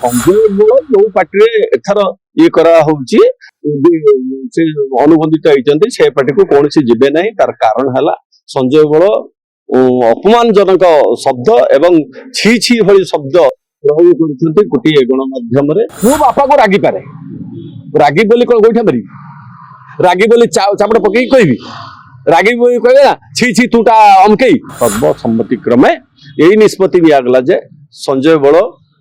ସଂଜୟ ଯୋଉ ପାର୍ଟିରେ ଏଥର ଇଏ କରାହଉଛି ସେ ଅନୁବନ୍ଧିତ ହେଇଛନ୍ତି ସେ ପାର୍ଟିକୁ କୌଣସି ଯିବେ ନାହିଁ। ତାର କାରଣ ହେଲା ସଞ୍ଜୟ ବଳ ଅପମାନଜନକ ଶବ୍ଦ ଏବଂ ଛି ଛି ଭଳି ଶବ୍ଦ ପ୍ରୟୋଗ କରୁଛନ୍ତି ଗୋଟିଏ ଗଣମାଧ୍ୟମରେ। ମୁଁ ବାପାକୁ ରାଗିପାରେ, ରାଗି ବୋଲି କଣ ଗୋଇଠା ମାରିବି, ରାଗି ବୋଲି ଚାପଟ ପକେଇକି କହିବି, ରାଗି ବୋଲି କହିବେ ନା ଛି ଛି ତୁଟା ଅମକେଇ। ସର୍ବସମ୍ମତି କ୍ରମେ ଏଇ ନିଷ୍ପତ୍ତି ନିଆଗଲା ଯେ ସଞ୍ଜୟ ବଳ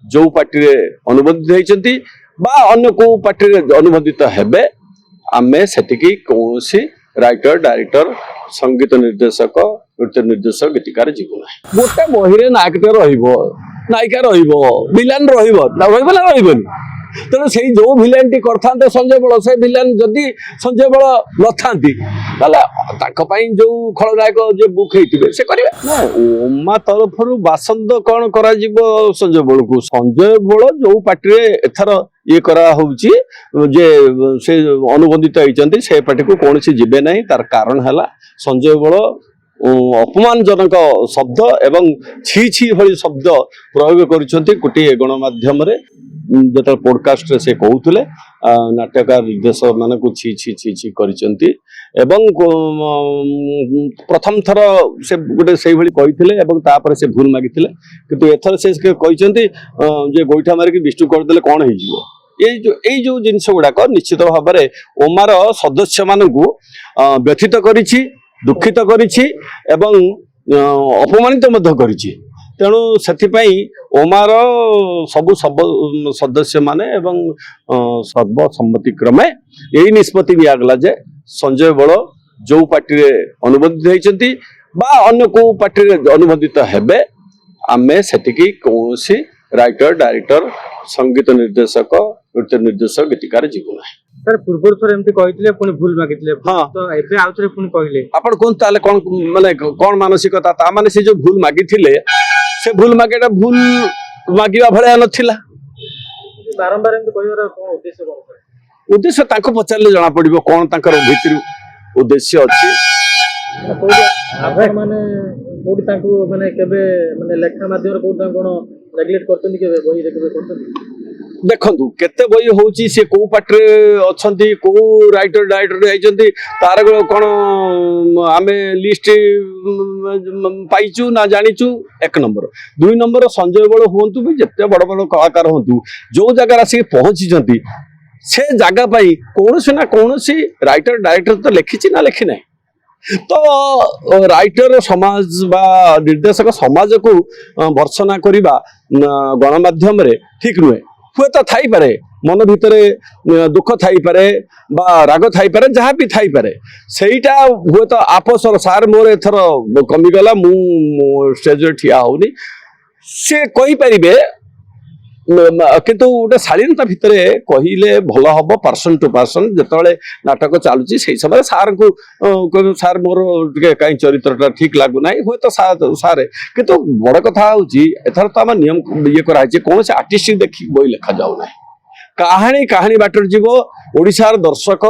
ଯୋଉ ପାର୍ଟିରେ ଅନୁବନ୍ଧିତ ହେଇଛନ୍ତି ବା ଅନ୍ୟ କୋଉ ପାର୍ଟିରେ ଅନୁବନ୍ଧିତ ହେବେ ଆମେ ସେଠିକି କୌଣସି ରାଇଟର, ଡାଇରେକ୍ଟର, ସଙ୍ଗୀତ ନିର୍ଦ୍ଦେଶକ, ନୃତ୍ୟ ନିର୍ଦ୍ଦେଶକ, ଗୀତିକାର ଯିବୁ ନାହିଁ। ଗୋଟେ ବହିରେ ନାୟକଟେ ରହିବ, ନାୟିକା ରହିବ, ଭିଲାନ ରହିବ, ରହିବ ନା ରହିବନି? ତେଣୁ ସେଇ ଯୋଉ ଭିଲାନଟି କରିଥାନ୍ତେ ସଞ୍ଜୟ ବଳ, ସେ ଭିଲାନ ଯଦି ସଞ୍ଜୟ ବଳ ନଥାନ୍ତି ତାହେଲେ ତାଙ୍କ ପାଇଁ ଯୋଉ ଖଳନାୟକ ଯେ ବୁକ୍ ହେଇଥିବେ ସେ କରିବେ ନା। ଓମା ତରଫରୁ ବାସନ୍ଦ କଣ କରାଯିବ ସଞ୍ଜୟ ବଳକୁ? ସଞ୍ଜୟ ବଳ ଯୋଉ ପାର୍ଟିରେ ଏଥର ଇଏ କରାହଉଛି ଯେ ସେ ଅନୁବନ୍ଧିତ ହେଇଛନ୍ତି ସେ ପାର୍ଟିକୁ କୌଣସି ଯିବେ ନାହିଁ। ତାର କାରଣ ହେଲା ସଞ୍ଜୟ ବଳ ଅପମାନଜନକ ଶବ୍ଦ ଏବଂ ଛି ଛି ଭଳି ଶବ୍ଦ ପ୍ରୟୋଗ କରୁଛନ୍ତି ଗୋଟିଏ ଗଣମାଧ୍ୟମରେ। ଯେତେବେଳେ ପୋଡକାଷ୍ଟରେ ସେ କହୁଥିଲେ ନାଟ୍ୟକାର ନିର୍ଦ୍ଦେଶକ ମାନଙ୍କୁ ଛି ଛି ଛି ଛି କରିଛନ୍ତି ଏବଂ ପ୍ରଥମ ଥର ସେ ଗୋଟେ ସେଇଭଳି କହିଥିଲେ ଏବଂ ତାପରେ ସେ ଭୁଲ ମାଗିଥିଲେ। କିନ୍ତୁ ଏଥର ସେ କହିଛନ୍ତି ଯେ ଗୋଇଠା ମାରିକି ବିଷ୍ଣୁ କରିଦେଲେ କଣ ହେଇଯିବ। ଏଇ ଯୋଉ ଜିନିଷ ଗୁଡାକ ନିଶ୍ଚିତ ଭାବରେ ଓମାର ସଦସ୍ୟ ମାନଙ୍କୁ ବ୍ୟଥିତ କରିଛି, ଦୁଃଖିତ କରିଛି ଏବଂ ଅପମାନିତ ମଧ୍ୟ କରିଛି। ତେଣୁ ସେଥିପାଇଁ ଓମାର ସବୁ ସଦସ୍ୟ ମାନେ ଏବଂ ସର୍ବସମ୍ମତି କ୍ରମେ ଏଇ ନିଷ୍ପତ୍ତି ନିଆଗଲା ଯେ ସଞ୍ଜୟ ବଳ ଯୋଉ ପାର୍ଟିରେ ଅନୁବନ୍ଧିତ ହେଇଛନ୍ତି ବା ଅନ୍ୟ କୋଉ ପାର୍ଟିରେ ଅନୁବନ୍ଧିତ ହେବେ ଆମେ ସେଠିକି କୌଣସି ରାଇଟର, ଡାଇରେକ୍ଟର, ସଙ୍ଗୀତ ନିର୍ଦ୍ଦେଶକ, ନୃତ୍ୟ ନିର୍ଦ୍ଦେଶକ, ଗୀତିକାର ଯିବୁ ନାହିଁ। सर पूर्व थर एमती कहथिले पुनी भूल मागिथिले हां तो एबे आउथरे पुनी कहले आपण कोन ताले कोन माने कोन मानसिकता ता माने से जो भूल मागिथिले से भूल मागेटा भूल मागिवा भले नथिला। बारंबार एमती कहबार कोन उद्देश्य कोन? उद्देश्य ताको पचारले जाना पड़िबो कोन ताकर भीतर उद्देश्य अछि। आपण माने कोडी ताको माने केबे माने लेखा माध्यम कोन ता कोन नेग्लेक्ट करतनी केबे बही केबे करतनी? देखु केते बही होची से को पार्टी अछंती को राइटर डायरेक्टर आइचंती तार कोन आमे लिस्ट पाइचु ना जानिचु। एक नंबर। दुई नंबर संजय बळ होंतु भी जत्ते बड़ बड़ कलाकार होंतु जो जगह आसी पहुंची जंती से जगह पाई कोनोसी ना कोनोसी राइटर डायरेक्टर तो लिखिछि ना लिखि नै। तो राइटर समाज बा निर्देशक समाज को भर्सना करिबा गणमाध्यम रे ठीक नुहे। हुए तो थाई पारे मन भितरे दुख थाई पारे बा राग थाई पारे जहाँ भी थाई पारे सेटा हुए तो आपसर सार मोर एथर कमिगला मु स्टेज रे ठिया होनी से कहि परिबे किंतु गोटे शालीनता भितरे कहिले भल हम पर्सन टू पर्सन जिते नाटक चलुची से समय सार को सार मोर कहीं चरित्रटा ठीक लगुना हुए तो सारे किंतु बड़ कथा एथर तो आम नियम ये कराई कौन से आर्टिस्ट देखिए बही लिखा जाऊना कहानी कहानी बाटर जीव ओडिशार दर्शक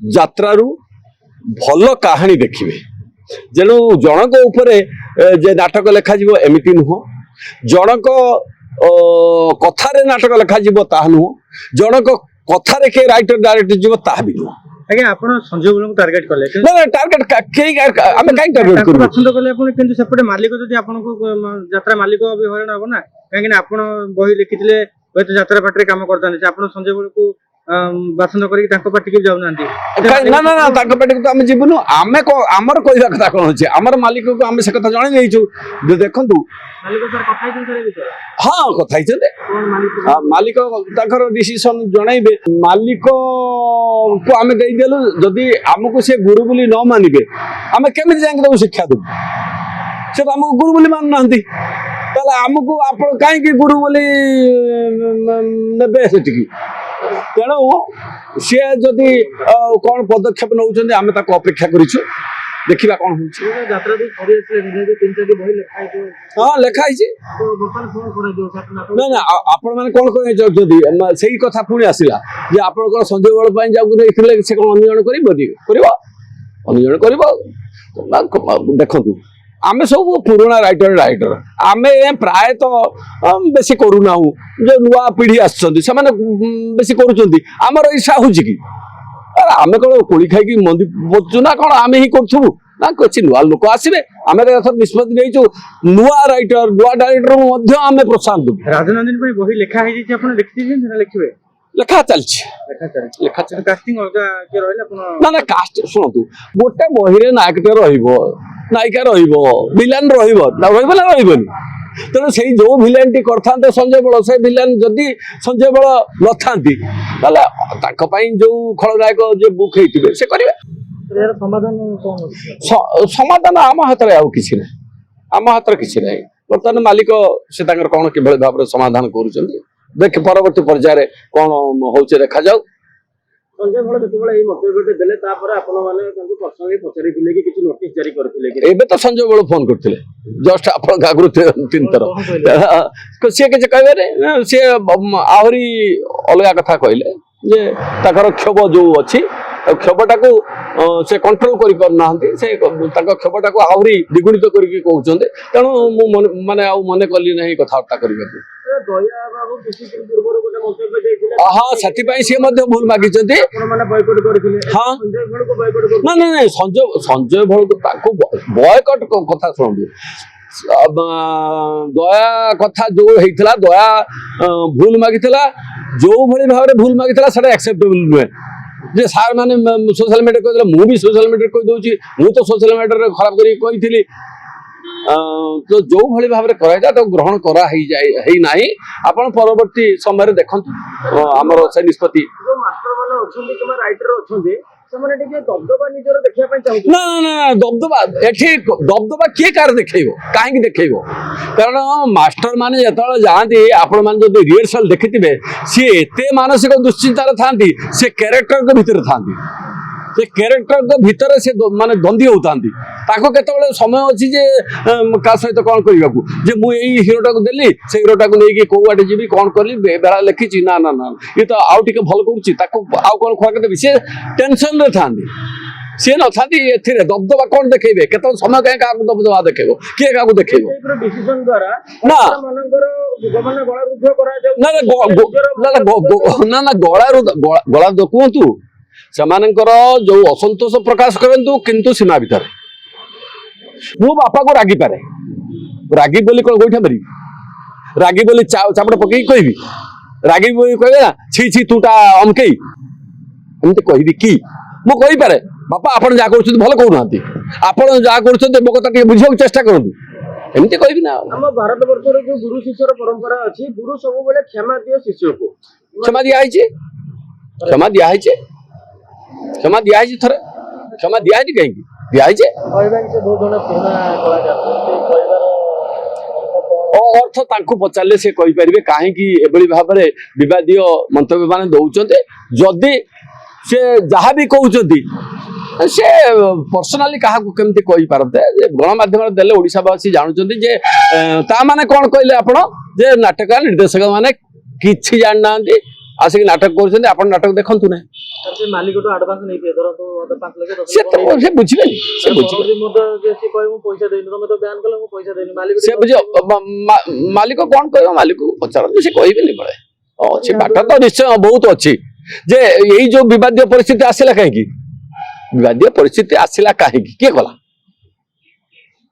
यात्रारू भल कहानी देखिए जेणु जनक उपरे जे नाटक लिखा जीव एमिति नुह जनक कथारे नाटक लिखा जीव ताहा नुह जनक कथारे के राइटर डायरेक्टर जीव ताहा भी नुह। आगे आपण संजय बळ को टार्गेट करले ना ना टार्गेट केई आमे काई टार्गेट करू पसंद करले आपण किंतु सेपटे मालिक जदी आपण को यात्रा मालिक अभी हरण हो ना काहे कि आपण बही लिखितले होय यात्रा पार्टी काम करतानी आपण संजय बळ को बासंद करी तांको पार्टी के जाउ नांती ना ना ना तांको पार्टी को आमे जीवनु आमे को हमर कहला कथा कोन होचे हमर मालिक को आमे से कथा जानि देइछु देखंतु मालिक सर कथा हिजन करे विषय हां कथा हिजन कोन मालिक मालिक ताकर डिसीजन जणाइबे मालिक को आमे देइ देलु जदी हमको से गुरु बोली न मानिबे आमे केमिति जांग दउ शिक्षा दउ से हमको गुरु बोली मान नांती ताला हमको आपण काहे कि गुरु बोली नेबे सेटिकी तेणु सी जदि कौन पदक्षेप नौ आम अपेक्षा करूँ देखा कौन हाँ लिखाई ना ना आपण मैंने कौन कहना से कथा पुणी आसला जे आप संजय बल जाऊँ से कौन अनुजन कर देखु देखु आमे सब पुराना राइटर आमे प्रायतः बेसी करूना जो नुआ पीढ़ी आसने बेसी करुँच आमर ईर्षा हो अरे आमे कौन कोड़ी खाई मंदी बचु ना कौन आमे ही करूँ ना किसी नुआ लोक आसवे आम निष्पत्ति नहीं नुआ राइटर नुआ डायरेक्टर आम प्रोत्साहन देव राजनंदिनी बही लेखा लिखिबे लेखा चलछि लेखा कास्टिंग अलगा के रहले अपन ना ना कास्ट शुणु गोटे बही नायकटे नायिका विलेन ना तेणु से जो भिलेन टी करते संजय बल से भिलेन जदि संजय बल न था जो खलनायक जो बुक होते से करेंगे समाधान आम हाथ कि आम हाथ कि ना बर्तमान मालिक से कौन कि भाव में समाधान कर देख परवर्ती पर्यायर कौन हो देखा जाऊ संजय बल जो मन्तव्य देले आपण माने पर्सनली पचारिथिले कि किछि नोटिस जारी करथिले एबे तो संजय बल फोन करथिले जस्ट आपण आगु 3 थर सी कि कहबे सी आहरी अलग कथा कहले जे ताकर क्षोभ जो अच्छी क्षोभटा को से कंट्रोल करि पर नाहंती से क्षोभटा को आहरी द्विगुणित करके कहउछन्ते तेणु मु माने आ मने कली नहीं कथावार्ता करबे दया बाबू किछि दिन पूर्व गोटे मन्तव्य देथिले हां सेति पई से मध्ये भूल मागिचन्ते आपण माने बॉयकॉट करथिले हां संजय बल को बॉयकॉट कर ना ना संजय बल को ताको बॉयकॉट कथा सुनबे दया कथा जो हेइतला दया भूल मागितला जो भली भाव रे भूल मागितला सेटा एक्सेप्टेबल नुहे जे सार माने सोशल मीडिया कहले मु भी सोशल मीडिया कहि दोची मु तो सोशल मीडिया रे खराब करी कहिथिली तो जो भली भाव में कराई तो ग्रहण करा ही जाए ही नाही आपण परवर्ती समय देखंतु हमर से निष्पत्ति जो मास्टर माने अछंती किमा राइटर अछंती ସେମାନେ ଟିକେ ଦବଦବା ନିଜର ଦେଖିବା ପାଇଁ ଚାହୁଁଛନ୍ତି ନା ନା ଦବଦବା ଏଠି ଦବଦବା କିଏ କାର ଦେଖେଇବ କାହିଁକି ଦେଖେଇବ କାରଣ ମାଷ୍ଟର ମାନେ ଯେତେବେଳେ ଯାଆନ୍ତି ଆପଣ ମାନେ ଯଦି ରିହର୍ସାଲ ଦେଖିଥିବେ ସିଏ ଏତେ ମାନସିକ ଦୁଶ୍ଚିନ୍ତାରେ ଥାନ୍ତି ସେ କ୍ୟାରେକ୍ଟରଙ୍କ ଭିତରେ ଥାନ୍ତି से कैरेक्टर भीतर से माने द्वंद्वी होतांती ताको केतबेले समय अछि जे का सहित कोन करिया को जे मु एई हीरोटा को देली से हीरोटा को नेकी को वाटे जीबी कोन करली बेला लिखि छी ना ना ना ये तो आउ टिके भल करूची ताको आउ कोन खरा के से टेंशन रे थांदी से न थांदी एथिरे दबदबा कोन देखेबे केत समय काहे का दबदबा देखेबो के का को देखेबो एकर डिसीजन द्वारा ना मानकर गवर्नमेंट गळा रुद्ध करा जाउ ना ना गळा देखुंतु सेमानंकर जो असंतोष प्रकाश करंतु किंतु सीमा भीतर मु बापा को रागी पारे रागी बोली कोन गोइठा मरी रागी बोली चापड़ पकई कहबी रागी बोली कहबे ना छी छी तूटा अमकई एमते कहबी की मु कहि पारे बापा आपण जा करछत भलो कहू नांती आपण जा करछत मो कथा के बुझियो चेष्टा करंतु एमते कहबी ना हम भारत वर्ष रे जो गुरु शिष्यर परंपरा अछि गुरु सब बेले क्षमा दियो शिष्य को क्षमा दिया है क्षमा दिया है थरे क्षमा दिया है कहीं दिया है से बहुत जण पुराना कलाकार अर्थ तांको पचारे से कहि परिबे काहे कि एबली भाव में विवादीय मंतव्य माने दउचंते जदी से जहा भी कहउचंती से पर्सनली कहा केमती कहि पारते गणमाध्यम देले ओडिशावासी जानुचंती जे ता माने कोन कहले आपण जे नाटक निर्देशक माने किछि जान नांती आसिक नाटक करछंती आपण नाटक देखंतु नै से मालिक तो एडवांस नहीं पे धर तो 5 लाख 10 लाख से बुझिबे से बुझिबे मो तो जे से कहै मु पैसा देनी तमे तो बयान कले मु पैसा देनी मालिक से बुझियो मालिक कोन कहयो मालिक को पचार से कहबे नि बळे अछि बाटा तो निश्चय बहुत अछि जे एई जो विवादीय परिस्थिति आसिला काहे की विवादीय परिस्थिति आसिला काहे की के कला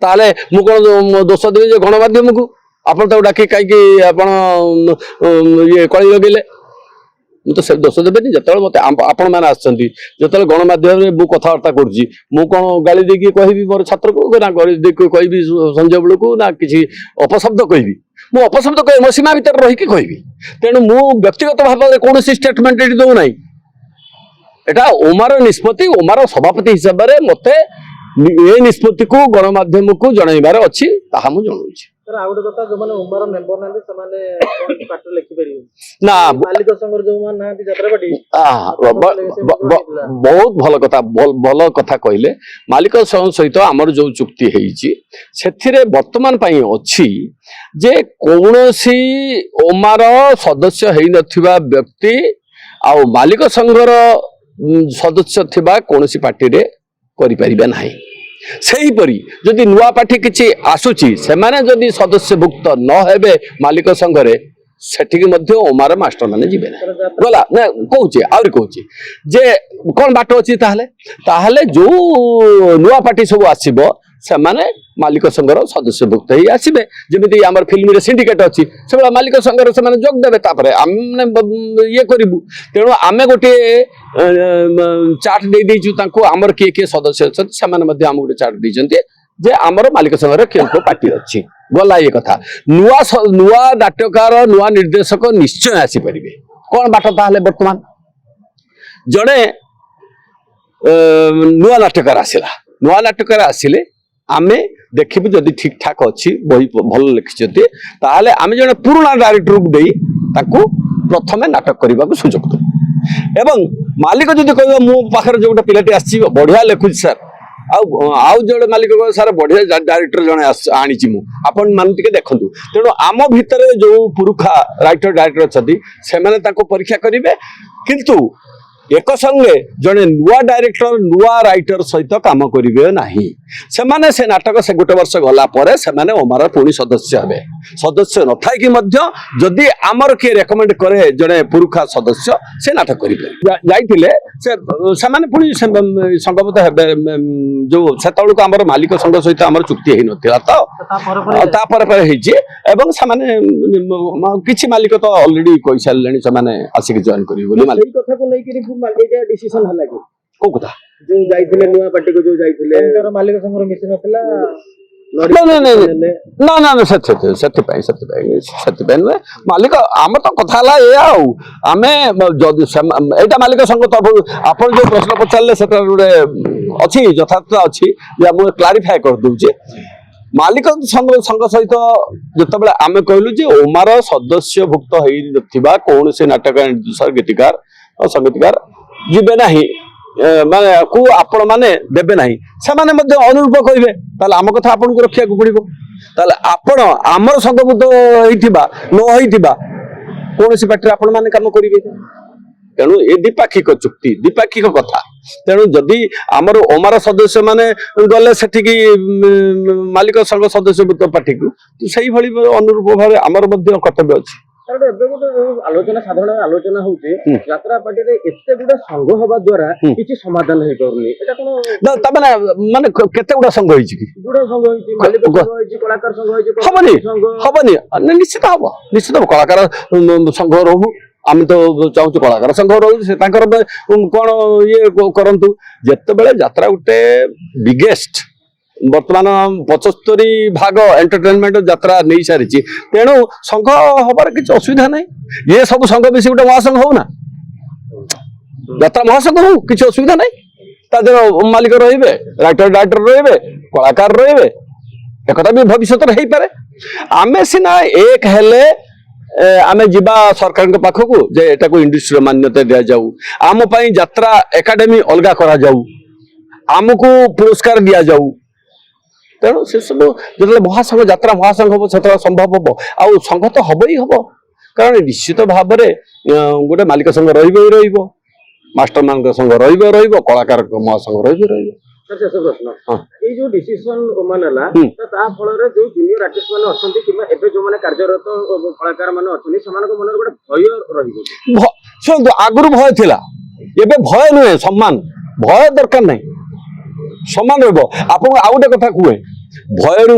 ताले मु कोन दोष देबे जे गणमाध्यम को आपण तो डाकी काहे की आपण ये कळि लगेले मु तो सब दोष देबेनी जतल मते आपण माने आछंती जतल गणमाध्यम रे मु कथावार्ता करजी मु कोन गाली देकी कहबी मोर छात्र को ना गाली देकी कहबी संजय बळ को ना किछि अपशब्द कहबी मु अपशब्द कह मो सीमा भीतर रही के कहबी तेणु मु व्यक्तिगत भाव में कौन स्टेटमेंट एटी दउ नाही एटा ओमार निष्पत्ति ओमार सभापति हिसाब रे मते ए निष्पत्ति को गणमाध्यम को जणाइबार अछि ताहा मु जणाउछि सर आ गोटे कथा जो माने उमर मेंबर नांदे से माने कोन पार्टी लिखि परियो ना मालिक संगर जो मान नांदी यात्रापाटी बहुत भल कथा भल कथा कहले मालिक सहित आमर जो चुक्ति हेइछि सेथिरे वर्तमान पई अछि जे कोनोसी ओमार सदस्य हेइ नथिबा व्यक्ति आ मालिक संघर सदस्य थिबा कोनोसी पार्टी रे करि परिबे नाही ସେହିପରି ଯଦି ନୂଆ ପାର୍ଟି କିଛି ଆସୁଛି ସେମାନେ ଯଦି ସଦସ୍ୟଭୁକ୍ତ ନ ହେବେ ମାଲିକ ସଂଘରେ ସେଠିକି ମଧ୍ୟ ଓମାର ମାଷ୍ଟର ମାନେ ଯିବେ ନା ଗଲା ନା କହୁଛି ଆହୁରି କହୁଛି ଯେ କଣ ବାଟ ଅଛି ତାହେଲେ ଯୋଉ ନୂଆ ପାର୍ଟି ସବୁ ଆସିବ ସେମାନେ ମାଲିକ ସଂଘର ସଦସ୍ୟଭୁକ୍ତ ହେଇ ଆସିବେ ଯେମିତି ଆମର ଫିଲ୍ମରେ ସିଣ୍ଡିକେଟ ଅଛି ସେଭଳିଆ ମାଲିକ ସଂଘରେ ସେମାନେ ଯୋଗ ଦେବେ ତାପରେ ଆମେ ଇଏ କରିବୁ ତେଣୁ ଆମେ ଗୋଟିଏ ଚାର୍ଟ ଦେଇଛୁ ତାଙ୍କୁ ଆମର କିଏ କିଏ ସଦସ୍ୟ ଅଛନ୍ତି ସେମାନେ ମଧ୍ୟ ଆମକୁ ଗୋଟେ ଚାର୍ଟ ଦେଇଛନ୍ତି ଯେ ଆମର ମାଲିକ ସଂଘରେ କେଉଁ କେଉଁ ପାର୍ଟି ଅଛି ଗଲା ଇଏ କଥା ନୂଆ ନାଟ୍ୟକାର ନୂଆ ନିର୍ଦ୍ଦେଶକ ନିଶ୍ଚୟ ଆସିପାରିବେ କଣ ବାଟ ତାହେଲେ ବର୍ତ୍ତମାନ ଜଣେ ନୂଆ ନାଟ୍ୟକାର ଆସିଲେ ଆମେ ଦେଖିବୁ ଯଦି ଠିକ ଠାକ ଅଛି ବହି ଭଲ ଲେଖିଛନ୍ତି ତାହେଲେ ଆମେ ଜଣେ ପୁରୁଣା ଡାଇରେକ୍ଟରକୁ ଦେଇ ତାକୁ ପ୍ରଥମେ ନାଟକ କରିବାକୁ ସୁଯୋଗ ଦେବୁ ଏବଂ ମାଲିକ ଯଦି କହିବ ମୋ ପାଖରେ ଯୋଉ ଗୋଟେ ପିଲାଟି ଆସିଛି ବଢିଆ ଲେଖୁଛି ସାର୍ ଆଉ ଜଣେ ମାଲିକ କହିବ ସାର୍ ବଢିଆ ଡାଇରେକ୍ଟର ଜଣେ ଆଣିଛି ମୁଁ ଆପଣ ମାନେ ଟିକେ ଦେଖନ୍ତୁ ତେଣୁ ଆମ ଭିତରେ ଯୋଉ ପୁରୁଖା ରାଇଟର ଡାଇରେକ୍ଟର ଅଛନ୍ତି ସେମାନେ ତାକୁ ପରୀକ୍ଷା କରିବେ କିନ୍ତୁ ଏକ ସଙ୍ଗେ ଜଣେ ନୂଆ ଡାଇରେକ୍ଟର ନୂଆ ରାଇଟର ସହିତ କାମ କରିବେ ନାହିଁ ସେମାନେ ସେ ନାଟକ ସେ ଗୋଟେ ବର୍ଷ ଗଲା ପରେ ସେମାନେ ଓମାର ପୁଣି ସଦସ୍ୟ ହେବେ ସଦସ୍ୟ ନଥାଇକି ମଧ୍ୟ ଯଦି ଆମର କିଏ ରେକମେଣ୍ଡ କରେ ଜଣେ ପୁରୁଖା ସଦସ୍ୟ ସେ ନାଟକ କରିବେ ଯାଇଥିଲେ ସେମାନେ ପୁଣି ସଂଗବଦ୍ଧ ହେବେ ଯୋଉ ସେତେବେଳକୁ ଆମର ମାଲିକ ସଂଘ ସହିତ ଆମର ଚୁକ୍ତି ହେଇନଥିଲା ତ ତାପରେ ହେଇଛି ଏବଂ ସେମାନେ କିଛି ମାଲିକ ତ ଅଲରେଡି କହିସାରିଲେଣି ସେମାନେ ଆସିକି ଜଏନ କରିବେ ବୋଲି ମାଲିକ କଥାକୁ ନେଇକି ଡିସିସନ ହେଲା କି କୋଉ କଥା ଯୋଉ ଯାଇଥିଲେ ନୂଆ ପାର୍ଟିକୁ ଯୋଉ ଯାଇଥିଲେ ମାଲିକ ସଂଘର ମିଶି ନଥିଲା ନା ସେଥିପାଇଁ ନୁହେଁ ମାଲିକ ଆମର ତ କଥା ହେଲା ଏଇଆ ଆଉ ଆମେ ଯଦି ଏଇଟା ମାଲିକ ସଂଘ ତରଫରୁ ଆପଣ ଯୋଉ ପ୍ରଶ୍ନ ପଚାରିଲେ ସେଟା ଗୋଟେ ଅଛି ଯଥାର୍ଥତା ଅଛି ଯେ ମୁଁ କ୍ଲାରିଫାଏ କରିଦଉଛି ମାଲିକ ସଂଘ ସହିତ ଯେତେବେଳେ ଆମେ କହିଲୁ ଯେ ଓମାର ସଦସ୍ୟଭୁକ୍ତ ହେଇନଥିବା କୌଣସି ନାଟକ ଗୀତିକାର ସଙ୍ଗୀତକାର ଯିବେ ନାହିଁ ମାନେ ଆପଣ ମାନେ ଦେବେ ନାହିଁ ସେମାନେ ମଧ୍ୟ ଅନୁରୂପ କହିବେ ତାହେଲେ ଆମ କଥା ଆପଣଙ୍କୁ ରଖିବାକୁ ପଡିବ ତାହେଲେ ଆପଣ ଆମର ସଂଘଭୁକ୍ତ ହେଇଥିବା ନ ହେଇଥିବା କୌଣସି ପାର୍ଟିରେ ଆପଣ ମାନେ କାମ କରିବେ ତେଣୁ ଏ ଦ୍ୱିପାକ୍ଷିକ ଚୁକ୍ତି ଦ୍ୱିପାକ୍ଷିକ କଥା ତେଣୁ ଯଦି ଆମର ଓମାର ସଦସ୍ୟ ମାନେ ଗଲେ ସେଠିକି ମାଲିକ ସଂଘ ସଦସ୍ୟଭୁକ୍ତ ପାର୍ଟିକୁ ସେଇଭଳି ଅନୁରୂପ ଭାବେ ଆମର ମଧ୍ୟ କର୍ତ୍ତବ୍ୟ ଅଛି କାରଣ ଏବେ ଗୋଟେ ଆଲୋଚନା ସାଧାରଣ ଆଲୋଚନା ହଉଛି ଯାତ୍ରା ପାର୍ଟିରେ ଏତେ ଗୁଡା ସଂଘ ହବା ଦ୍ୱାରା କିଛି ସମାଧାନ ହେଇପାରୁନି ଏଟା କଣ ତାମାନେ ମାନେ କେତେ ଗୁଡା ସଂଘ ହେଇଛି କି ଗୁଡା ସଂଘ ହେଇଛି ମାଲିକ ସଂଘ ହେଇଛି କଳାକାର ସଂଘ ହେଇଛି ହବନି ନିଶ୍ଚିତ ହବ କଳାକାର ସଂଘ ରହୁ ଆମେ ତ ଚାହୁଁଛୁ କଳାକାର ସଂଘ ରହୁଛୁ ସେ ତାଙ୍କର କଣ ଇଏ କରନ୍ତୁ ଯେତେବେଳେ ଯାତ୍ରା ଗୋଟେ ବିଗେଷ୍ଟ ବର୍ତ୍ତମାନ 75% ଏଣ୍ଟରଟେନମେଣ୍ଟ ଯାତ୍ରା ନେଇ ସାରିଛି ତେଣୁ ସଂଘ ହବାର କିଛି ଅସୁବିଧା ନାହିଁ ଇଏ ସବୁ ସଂଘ ମିଶି ଗୋଟେ ମହାସଂଘ ହଉ ନା ଯାତ୍ରା ମହାସଂଘ ହଉ କିଛି ଅସୁବିଧା ନାହିଁ ତା ଦେହର ମାଲିକ ରହିବେ ଡାଇରେକ୍ଟର ରହିବେ କଳାକାର ରହିବେ ଏକଥା ବି ଭବିଷ୍ୟତରେ ହେଇପାରେ ଆମେ ସିନା ଏକ ହେଲେ ଆମେ ଯିବା ସରକାରଙ୍କ ପାଖକୁ ଯେ ଏଟାକୁ ଇଣ୍ଡଷ୍ଟ୍ରିର ମାନ୍ୟତା ଦିଆଯାଉ ଆମ ପାଇଁ ଯାତ୍ରା ଏକାଡେମୀ ଅଲଗା କରାଯାଉ ଆମକୁ ପୁରସ୍କାର ଦିଆଯାଉ ତେଣୁ ସେ ସବୁ ଯେତେବେଳେ ମହାସଂଘ ଯାତ୍ରା ମହାସଂଘ ହବ ସେତେବେଳେ ସମ୍ଭବ ହବ ଆଉ ସଂଘ ତ ହବ ହିଁ ହବ କାରଣ ନିଶ୍ଚିତ ଭାବରେ ଗୋଟେ ମାଲିକ ସଂଘ ରହିବ ମାଷ୍ଟର ମାନଙ୍କ ସଂଘ ରହିବ କଳାକାର ମହାସଂଘ ରହିବ ଶେଷ ପ୍ରଶ୍ନ ଏଇ ଯୋଉ ଡିସିସନ ଓମାନ ହେଲା ତା ଫଳରେ ଯୋଉ ଜୁନିୟର ଆର୍ଟିଷ୍ଟ ମାନେ ଅଛନ୍ତି କିମ୍ବା ଏବେ ଯୋଉମାନେ କାର୍ଯ୍ୟରତ କଳାକାର ମାନେ ଅଛନ୍ତି ସେମାନଙ୍କ ମନରେ ଗୋଟେ ଭୟ ରହିବ ଶୁଣନ୍ତୁ ଆଗରୁ ଭୟ ଥିଲା ଏବେ ଭୟ ନୁହେଁ ସମ୍ମାନ ଭୟ ଦରକାର ନାହିଁ ସମାନ ରହିବ ଆପଣଙ୍କୁ ଆଉ ଗୋଟେ କଥା କୁହେ ଭୟରୁ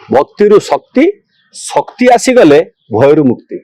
ଭକ୍ତିରୁ ଶକ୍ତି ଆସିଗଲେ ଭୟରୁ ମୁକ୍ତି